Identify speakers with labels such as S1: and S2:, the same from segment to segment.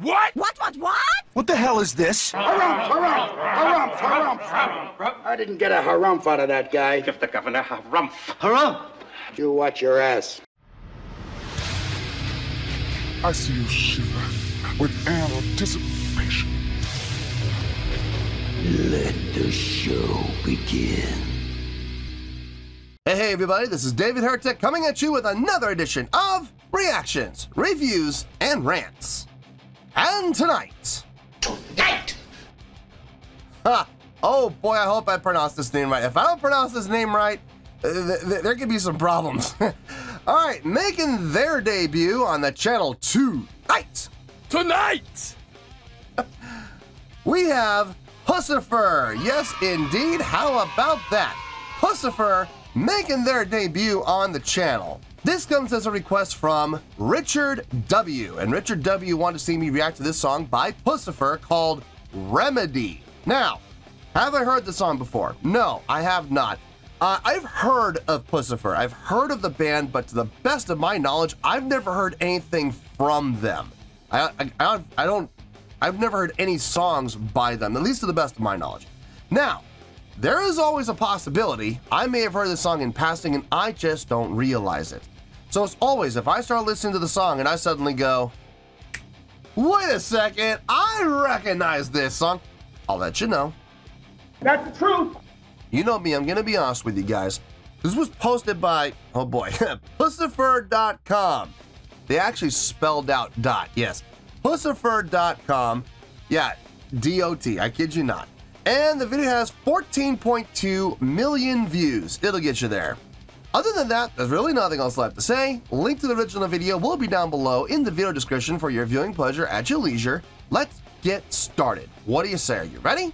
S1: What?
S2: What?
S3: What the hell is this?
S4: Harumph. I didn't get a harumph out of that guy.
S5: Give the governor harumph.
S4: Harumph? You watch your ass.
S6: I see you shiver with anticipation.
S7: Let the show begin.
S8: Hey everybody, this is David Heretic coming at you with another edition of Reactions, Reviews, and Rants. And tonight... Ha! Oh boy, I hope I pronounced this name right. If I don't pronounce this name right, there could be some problems. Alright, making their debut on the channel tonight. We have Puscifer. Yes, indeed. How about that? Puscifer making their debut on the channel. This comes as a request from Richard W. And Richard W. wanted to see me react to this song by Puscifer called Remedy. Now, have I heard the song before? No, I have not. I've heard of Puscifer. I've heard of the band, but to the best of my knowledge, I've never heard anything from them. I've never heard any songs by them, at least to the best of my knowledge. Now, there is always a possibility I may have heard this song in passing and I just don't realize it. So as always, if I start listening to the song and I suddenly go, wait a second, I recognize this song, I'll let you know.
S5: That's the truth.
S8: You know me, I'm gonna be honest with you guys. This was posted by, oh boy, Puscifer.com. They actually spelled out dot, yes. Puscifer.com, yeah, D-O-T, I kid you not. And the video has 14.2 million views. It'll get you there. Other than that, there's really nothing else left to say. Link to the original video will be down below in the video description for your viewing pleasure at your leisure. Let's get started. What do you say? Are you ready?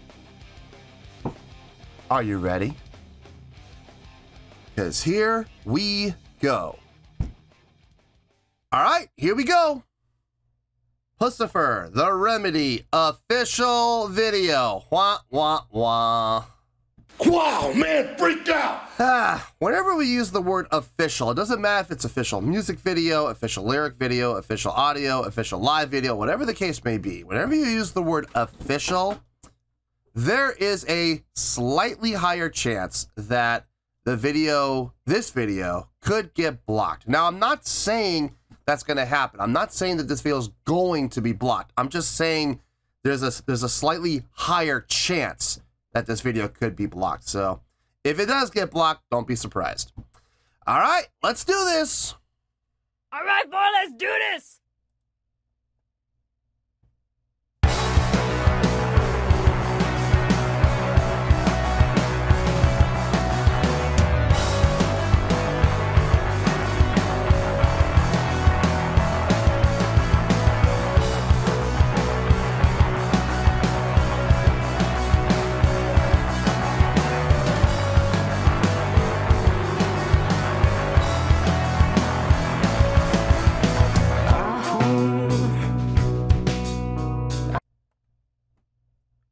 S8: Are you ready? Because here we go. All right, here we go. Puscifer, The Remedy, official video. Wah, wah, wah.
S6: Wow, man, freaked out!
S8: Whenever we use the word official, it doesn't matter if it's official music video, official lyric video, official audio, official live video, whatever the case may be. Whenever you use the word official, there is a slightly higher chance that the video, this video, could get blocked. Now, I'm not saying that's going to happen. I'm not saying that this video is going to be blocked. I'm just saying there's a slightly higher chance that this video could be blocked. So if it does get blocked, don't be surprised. All right, let's do this.
S2: All right, boy, let's do this.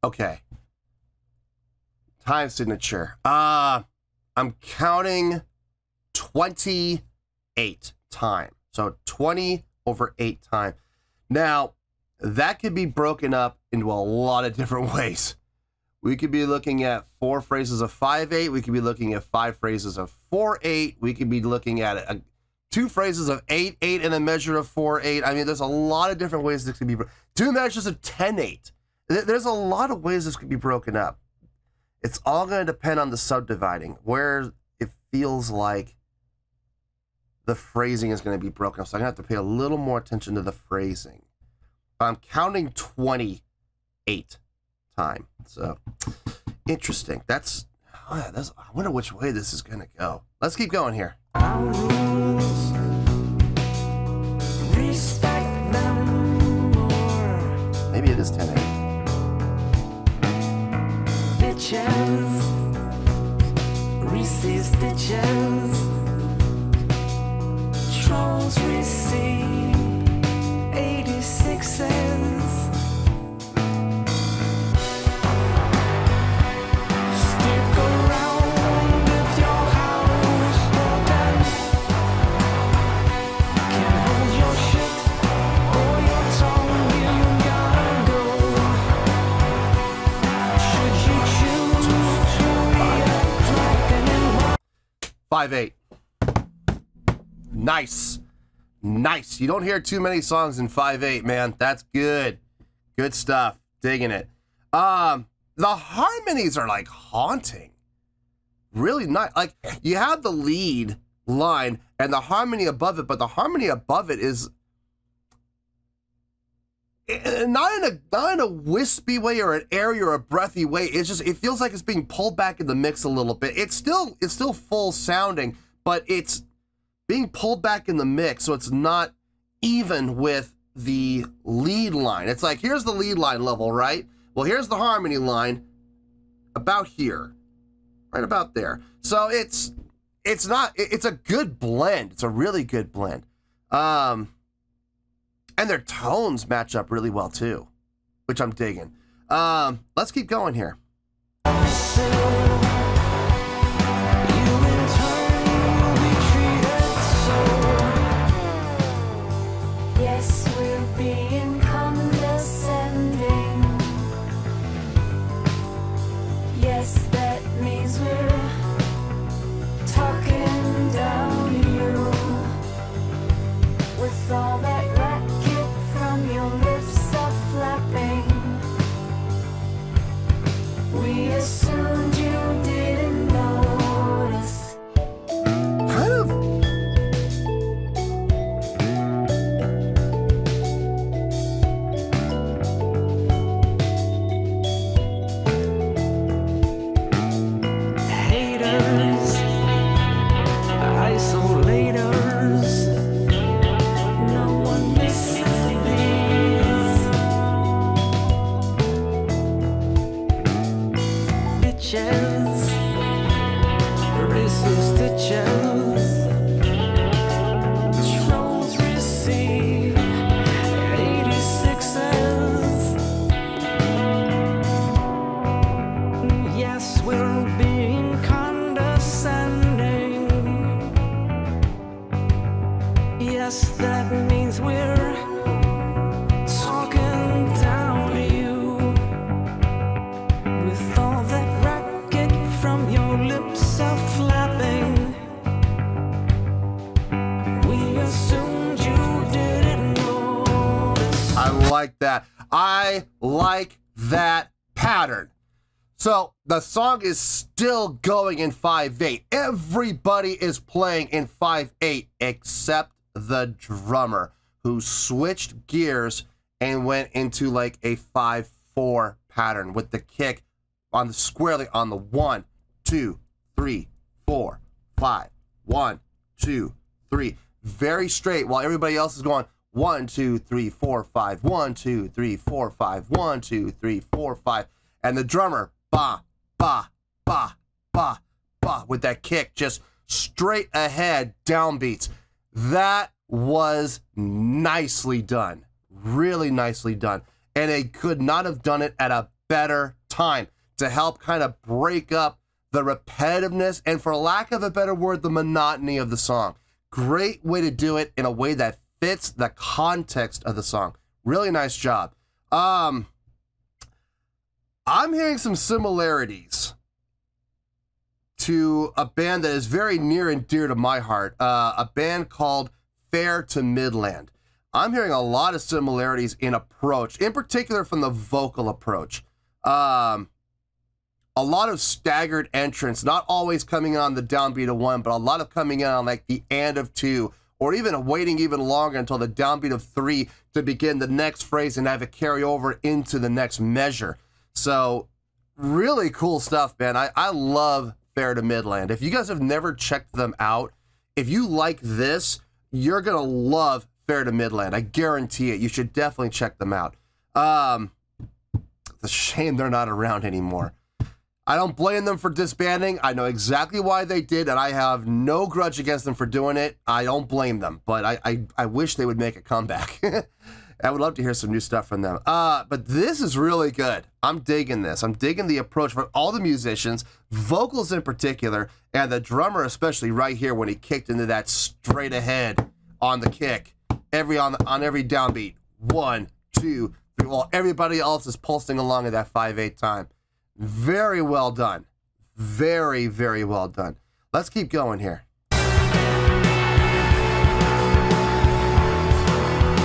S8: Okay. Time signature. I'm counting 28 time. So 20 over 8 time. Now, that could be broken up into a lot of different ways. We could be looking at 4 phrases of 5/8. We could be looking at 5 phrases of 4/8. We could be looking at 2 phrases of 8/8 and a measure of 4/8. I mean, there's a lot of different ways this could be. 2 measures of 10/8. There's a lot of ways this could be broken up. It's all going to depend on the subdividing, where it feels like the phrasing is going to be broken up. So I'm going to have to pay a little more attention to the phrasing. But I'm counting 28 time. So interesting. I wonder which way this is going to go. Let's keep going here. Maybe it is 10/8.
S9: Receive stitches, trolls receive 86 cents. Stick around if your house broken. Can't hold your shit or your tongue.
S8: 5/8. Nice. Nice. You don't hear too many songs in 5/8, man. That's good. Good stuff. Digging it. The harmonies are like haunting. Really nice. Like, you have the lead line and the harmony above it, but the harmony above it is not in a wispy way or an airy or a breathy way. It's just, it feels like it's being pulled back in the mix a little bit. It's still full sounding, but it's being pulled back in the mix, so it's not even with the lead line. It's like, here's the lead line level, right? Well, here's the harmony line about here, right about there. So it's a good blend. It's a really good blend. And their tones match up really well too, which I'm digging. Let's keep going here.
S9: Yes, we're being condescending. Yes, that means we're talking down to you. With all that racket from your lips are flapping. We assumed you didn't notice.
S8: Kind of.
S9: Haters, isolators, no one misses these. Bitches, racist stitches, trolls receive 86s. Yes, we're being condescending. Yes, that means we're talking down to you. With all that racket from your lips are flapping. We assumed you didn't notice.
S8: I like that. I like that pattern. So the song is still going in 5/8. Everybody is playing in 5/8 except the drummer, who switched gears and went into like a 5/4 pattern with the kick on the squarely on the 1, 2, 3, 4, 5. 1, 2, 3. Very straight, while everybody else is going 1, 2, 3, 4, 5. 1, 2, 3, 4, 5. 1, 2, 3, 4, 5. And the drummer, ba, ba, ba, ba, ba, with that kick, just straight ahead downbeats. That was nicely done. Really nicely done. And they could not have done it at a better time to help kind of break up the repetitiveness and, for lack of a better word, the monotony of the song. Great way to do it in a way that fits the context of the song. Really nice job. I'm hearing some similarities to a band that is very near and dear to my heart, a band called Fair to Midland. I'm hearing a lot of similarities in approach, in particular from the vocal approach. A lot of staggered entrance, not always coming on the downbeat of 1, but a lot of coming in on like the and of 2, or even waiting even longer until the downbeat of 3 to begin the next phrase and have it carry over into the next measure. So really cool stuff, man. I love Fair to Midland. If you guys have never checked them out, if you like this, you're going to love Fair to Midland. I guarantee it. You should definitely check them out. It's a shame they're not around anymore. I don't blame them for disbanding. I know exactly why they did, and I have no grudge against them for doing it. I don't blame them, but I wish they would make a comeback. I would love to hear some new stuff from them. But this is really good. I'm digging this. I'm digging the approach from all the musicians, vocals in particular, and the drummer especially right here when he kicked into that straight ahead on the kick. On every downbeat. 1, 2, 3. While everybody else is pulsing along at that 5/8 time. Very well done. Very, very well done. Let's keep going here.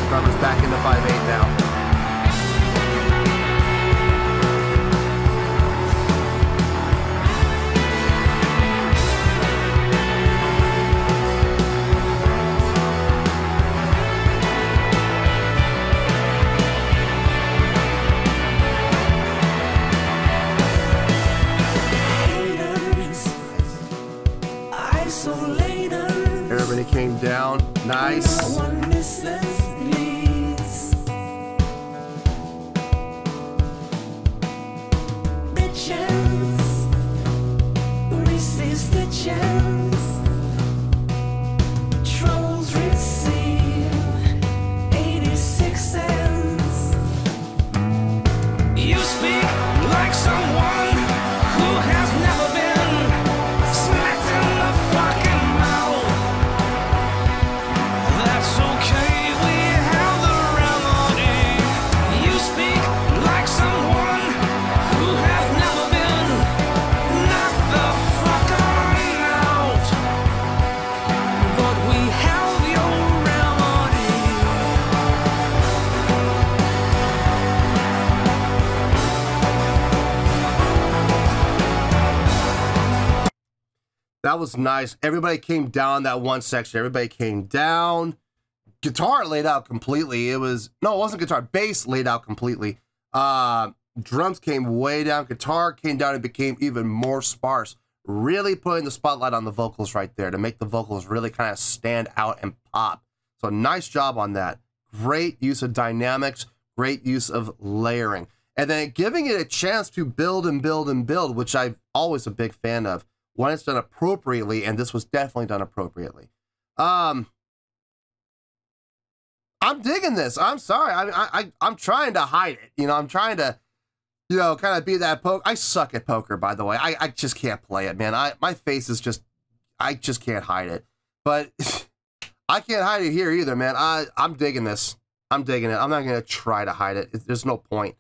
S8: Drummer's back into 5/8 now. Everybody came down. Nice. That was nice. Everybody came down that one section. Everybody came down. Guitar laid out completely. It wasn't guitar. Bass laid out completely. Drums came way down. Guitar came down and became even more sparse. Really putting the spotlight on the vocals right there to make the vocals really kind of stand out and pop. So nice job on that. Great use of dynamics. Great use of layering. And then giving it a chance to build and build and build, which I'm always a big fan of. When it's done appropriately, and this was definitely done appropriately. I'm digging this. I'm sorry. I'm trying to hide it. You know, I'm trying to, you know, kind of be that poker. I suck at poker, by the way. I just can't play it, man. My face is just, I just can't hide it. But I can't hide it here either, man. I'm digging this. I'm digging it. I'm not going to try to hide it. There's no point.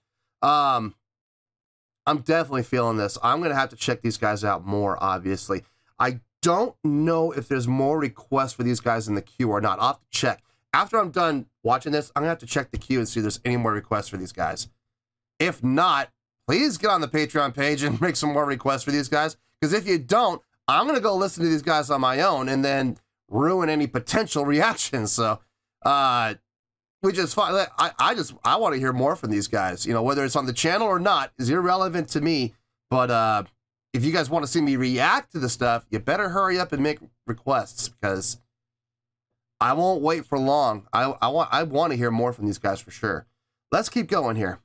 S8: I'm definitely feeling this. I'm going to have to check these guys out more, obviously. I don't know if there's more requests for these guys in the queue or not. I'll have to check. After I'm done watching this, I'm going to have to check the queue and see if there's any more requests for these guys. If not, please get on the Patreon page and make some more requests for these guys. Because if you don't, I'm going to go listen to these guys on my own and then ruin any potential reactions. So, which is fine. I want to hear more from these guys. You know, whether it's on the channel or not is irrelevant to me. But if you guys want to see me react to the stuff, you better hurry up and make requests because I won't wait for long. I want to hear more from these guys for sure. Let's keep going here.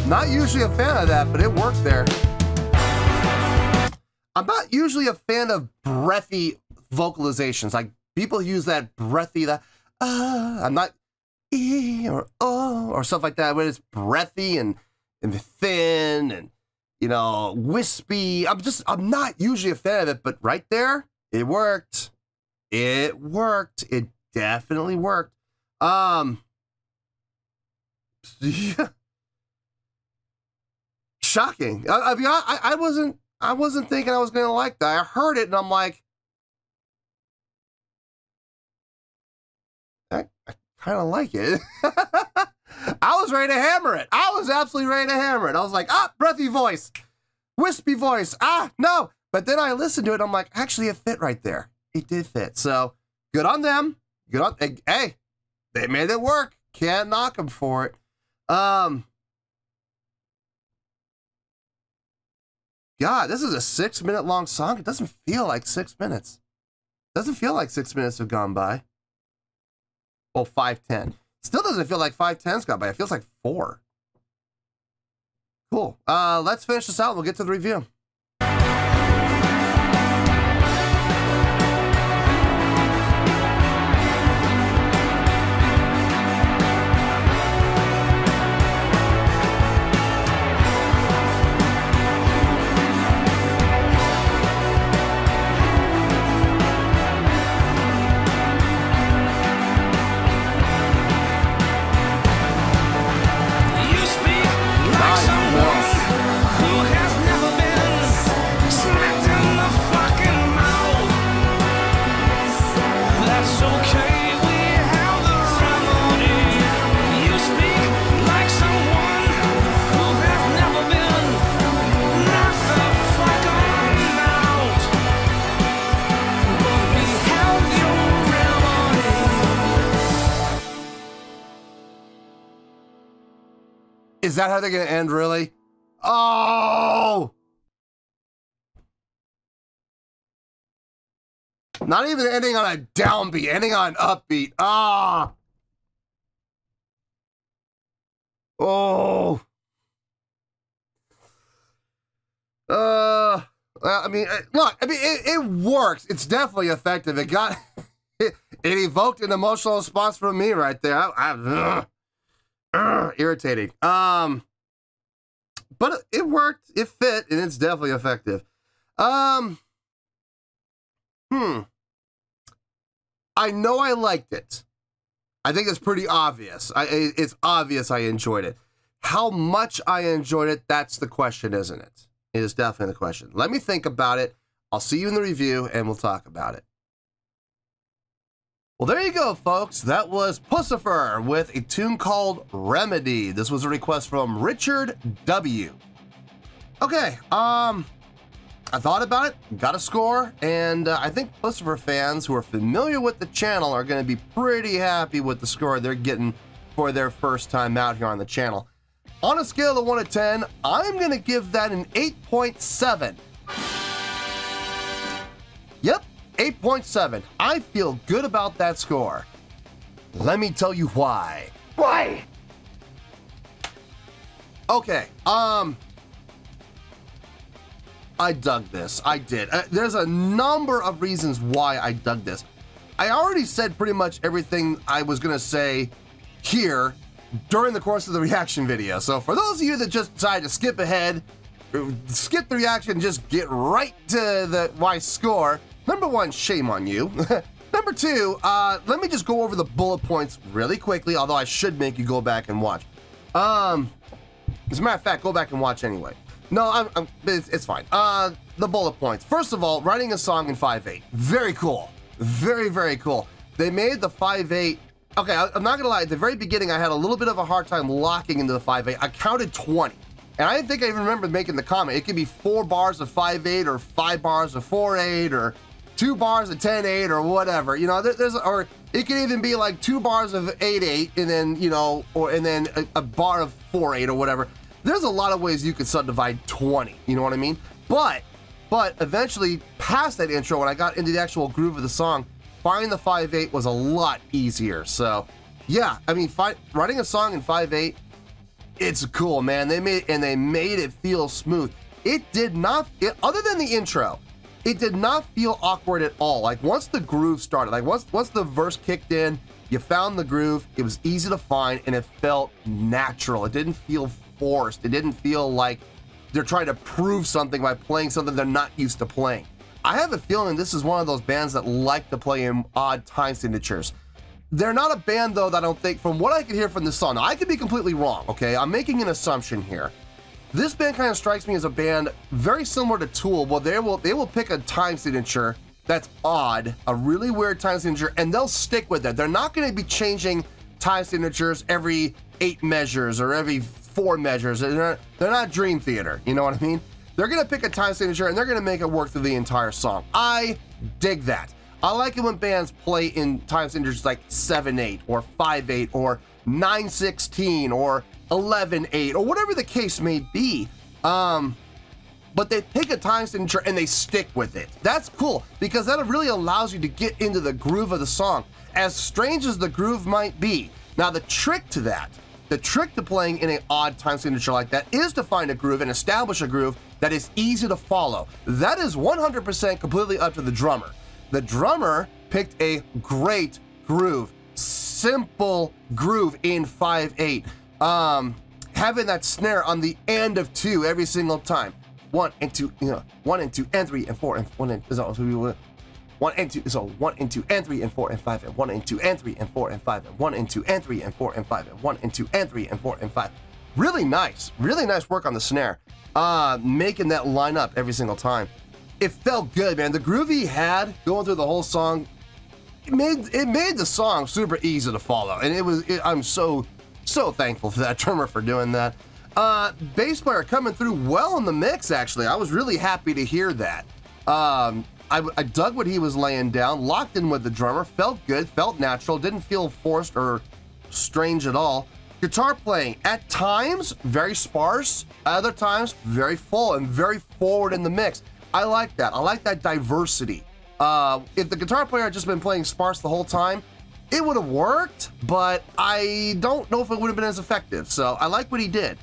S8: Not usually a fan of that, but it worked there. I'm not usually a fan of breathy vocalizations. Like people use that breathy, I'm not or oh or stuff like that, but it's breathy and thin and, you know, wispy. I'm not usually a fan of it, but right there, it worked. It worked. It definitely worked. Yeah. Shocking. I mean, I wasn't thinking I was gonna like that. I heard it and I'm like, I kind of like it. I was ready to hammer it. I was absolutely ready to hammer it. I was like, breathy voice, wispy voice. No. But then I listened to it. And I'm like, actually, it fit right there. It did fit. So good on them. Good on. Hey, they made it work. Can't knock them for it. God, this is a 6-minute long song. It doesn't feel like 6 minutes. Doesn't feel like 6 minutes have gone by. Well, 5:10. Still doesn't feel like 5:10's gone by. It feels like 4. Cool. Let's finish this out and we'll get to the review. Is that how they're going to end, really? Oh! Not even ending on a downbeat, ending on an upbeat. Ah! Oh! I mean, look, I mean, it works. It's definitely effective. It got, it evoked an emotional response from me right there. Irritating. But it worked, it fit, and it's definitely effective. I know I liked it. I think it's pretty obvious. It's obvious I enjoyed it. How much I enjoyed it, that's the question, isn't it? It is definitely the question. Let me think about it. I'll see you in the review, and we'll talk about it. Well, there you go, folks. That was Puscifer with a tune called Remedy. This was a request from Richard W. Okay, I thought about it, got a score, and I think Puscifer fans who are familiar with the channel are going to be pretty happy with the score they're getting for their first time out here on the channel. On a scale of 1 to 10, I'm going to give that an 8.7. Yep. 8.7. I feel good about that score. Let me tell you why.
S4: Why?
S8: Okay, I dug this. I did. There's a number of reasons why I dug this. I already said pretty much everything I was gonna say here during the course of the reaction video. So for those of you that just decided to skip ahead, skip the reaction, and just get right to the why score, number one, shame on you. Number two, let me just go over the bullet points really quickly, although I should make you go back and watch. As a matter of fact, go back and watch anyway. No, it's fine. The bullet points. First of all, writing a song in 5/8. Very cool. Very, very cool. They made the 5/8. Okay, I'm not gonna lie, at the very beginning, I had a little bit of a hard time locking into the 5/8. I counted 20. And I didn't think I even remember making the comment. It could be 4 bars of 5/8 or 5 bars of 4/8 or 2 bars of 10/8 or whatever. You know, or it could even be like 2 bars of 8/8 and then, you know, and then a bar of 4/8 or whatever. There's a lot of ways you could subdivide 20, you know what I mean? But eventually, past that intro, when I got into the actual groove of the song, finding the 5/8 was a lot easier. So, yeah, I mean, writing a song in 5/8, it's cool, man. They made it feel smooth. It did not, other than the intro, it did not feel awkward at all. Like once the groove started, like once the verse kicked in, you found the groove, it was easy to find, and it felt natural. It didn't feel forced. It didn't feel like they're trying to prove something by playing something they're not used to playing. I have a feeling this is one of those bands that like to play in odd time signatures. They're not a band, though, that I don't think, from what I can hear from this song, now, I could be completely wrong, okay? I'm making an assumption here. This band kind of strikes me as a band very similar to Tool, where they will pick a time signature that's odd, a really weird time signature, and they'll stick with it. They're not going to be changing time signatures every 8 measures or every 4 measures. They're not Dream Theater, you know what I mean? They're going to pick a time signature and they're going to make it work through the entire song. I dig that. I like it when bands play in time signatures like 7/8 or 5/8 or 9/16 or 11/8 or whatever the case may be. but they pick a time signature and they stick with it. That's cool because that really allows you to get into the groove of the song, as strange as the groove might be. Now, the trick to that, the trick to playing in an odd time signature like that is to find a groove and establish a groove that is easy to follow. That is 100% completely up to the drummer. The drummer picked a great groove, simple groove in 5/8. Having that snare on the end of 2 every single time. 1 and 2, 1 and 2 and 3 and 4 and 1 and 1 and 2, so 1 and 2 and 3 and 4 and 5 and 1 and 2 and 3 and 4 and 5 and 1 and 2 and 3 and 4 and 5 and 1 and 2 and 3 and 4 and 5. Really nice work on the snare, making that line up every single time. It felt good, man. The groove he had going through the whole song, it made the song super easy to follow, and I'm so thankful for that drummer for doing that. Bass player coming through well in the mix, actually. I was really happy to hear that. I dug what he was laying down, locked in with the drummer, felt good, felt natural, didn't feel forced or strange at all. Guitar playing, at times, very sparse, other times, very full and very forward in the mix. I like that. I like that diversity. If the guitar player had just been playing sparse the whole time, it would have worked, but I don't know if it would have been as effective. So I like what he did.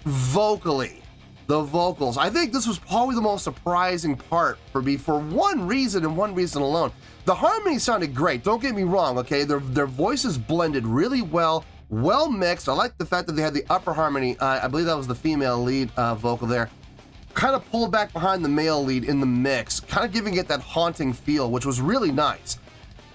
S8: Vocally, the vocals. I think this was probably the most surprising part for me for one reason and one reason alone. The harmony sounded great, don't get me wrong, okay? Their voices blended really well mixed. I like the fact that they had the upper harmony, I believe that was the female lead vocal there, kind of pulled back behind the male lead in the mix, kind of giving it that haunting feel, which was really nice.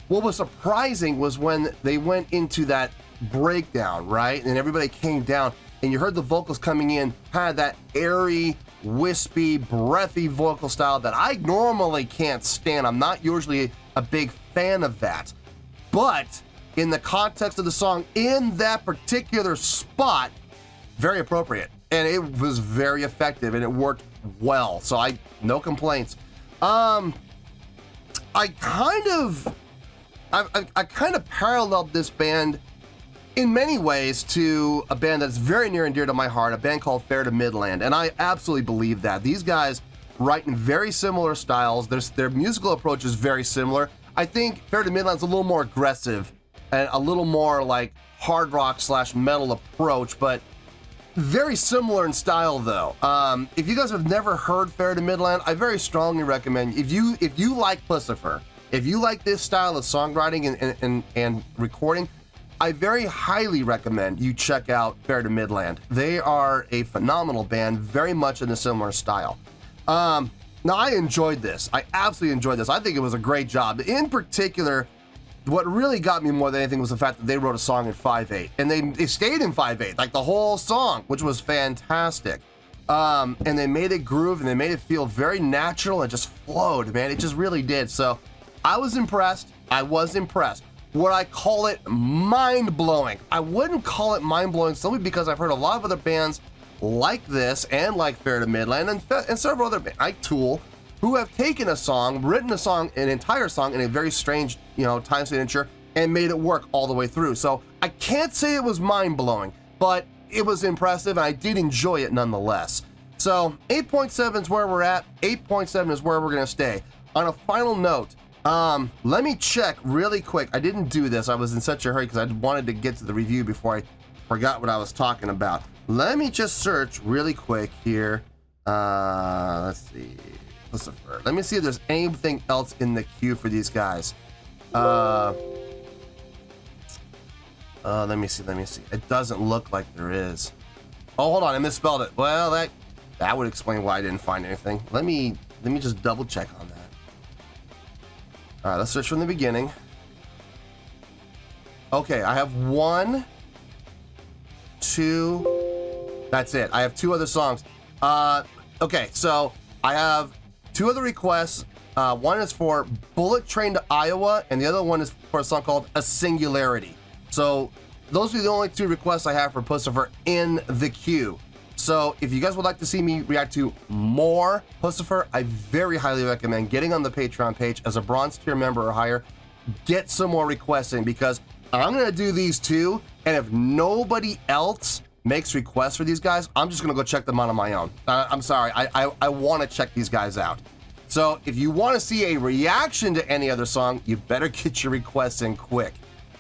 S8: What was surprising was when they went into that breakdown, right? And everybody came down and you heard the vocals coming in, kind of that airy, wispy, breathy vocal style that I normally can't stand. I'm not usually a big fan of that. But in the context of the song, in that particular spot, very appropriate. And it was very effective and it worked well. So no complaints. I kind of paralleled this band in many ways to a band that's very near and dear to my heart, a band called Fair to Midland, and I absolutely believe that. These guys write in very similar styles. Their musical approach is very similar. I think Fair to Midland's a little more aggressive and a little more like hard rock / metal approach, but very similar in style though. If you guys have never heard Fair to Midland, I very strongly recommend, if you like Puscifer, if you like this style of songwriting and recording, I very highly recommend you check out Fair to Midland. They are a phenomenal band, very much in a similar style. Now, I enjoyed this. I absolutely enjoyed this. I think it was a great job. In particular, what really got me more than anything was the fact that they wrote a song in 5/8, and they stayed in 5/8, like the whole song, which was fantastic. And they made it groove, and they made it feel very natural. It just flowed, man. It just really did. So I was impressed. I was impressed. Would I call it mind-blowing? I wouldn't call it mind-blowing simply because I've heard a lot of other bands like this and like Fair to Midland and several other bands, like Tool, who have taken a song, written a song, an entire song in a very strange, time signature and made it work all the way through. So I can't say it was mind-blowing, but it was impressive and I did enjoy it nonetheless. So 8.7 is where we're at. 8.7 is where we're gonna stay. On a final note, let me check really quick. I didn't do this. I was in such a hurry because I wanted to get to the review before I forgot what I was talking about. Let me just search really quick here. Let's see. Let me see if there's anything else in the queue for these guys. Let me see. It doesn't look like there is. Oh, hold on. I misspelled it. Well, that would explain why I didn't find anything. Let me just double check on that. All right, let's search from the beginning. Okay, I have 1, 2. That's it. I have 2 other songs. Okay, so I have 2 other requests. One is for Bullet Train to Iowa, and the other one is for a song called A Singularity. So those are the only 2 requests I have for Puscifer in the queue. So if you guys would like to see me react to more Puscifer, I very highly recommend getting on the Patreon page as a bronze tier member or higher. Get some more requests in because I'm going to do these 2, and if nobody else makes requests for these guys, I'm just gonna go check them out on my own. I'm sorry, I want to check these guys out. So if you want to see a reaction to any other song, you better get your requests in quick,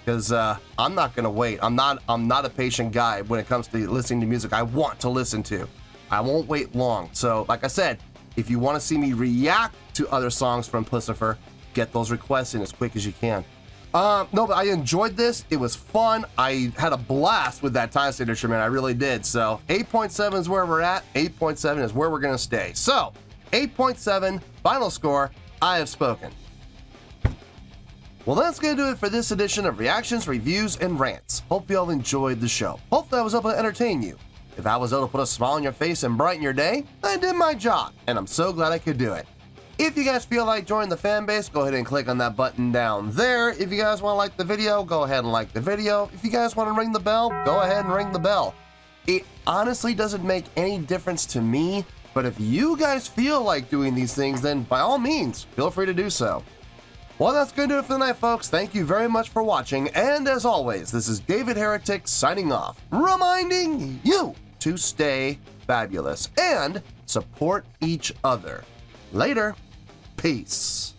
S8: because I'm not gonna wait. I'm not a patient guy when it comes to listening to music I want to listen to. I won't wait long. So like I said, if you want to see me react to other songs from Puscifer, get those requests in as quick as you can. No, but I enjoyed this. It was fun. I had a blast with that time signature, man. I really did. So 8.7 is where we're at. 8.7 is where we're going to stay. So 8.7, final score, I have spoken. Well, that's going to do it for this edition of Reactions, Reviews, and Rants. Hope you all enjoyed the show. Hopefully I was able to entertain you. If I was able to put a smile on your face and brighten your day, I did my job, and I'm so glad I could do it. If you guys feel like joining the fan base, go ahead and click on that button down there. If you guys want to like the video, go ahead and like the video. If you guys want to ring the bell, go ahead and ring the bell. It honestly doesn't make any difference to me, but if you guys feel like doing these things, then by all means, feel free to do so. Well, that's going to do it for the night, folks. Thank you very much for watching, and as always, this is David Heretic signing off, reminding you to stay fabulous and support each other. Later. Peace.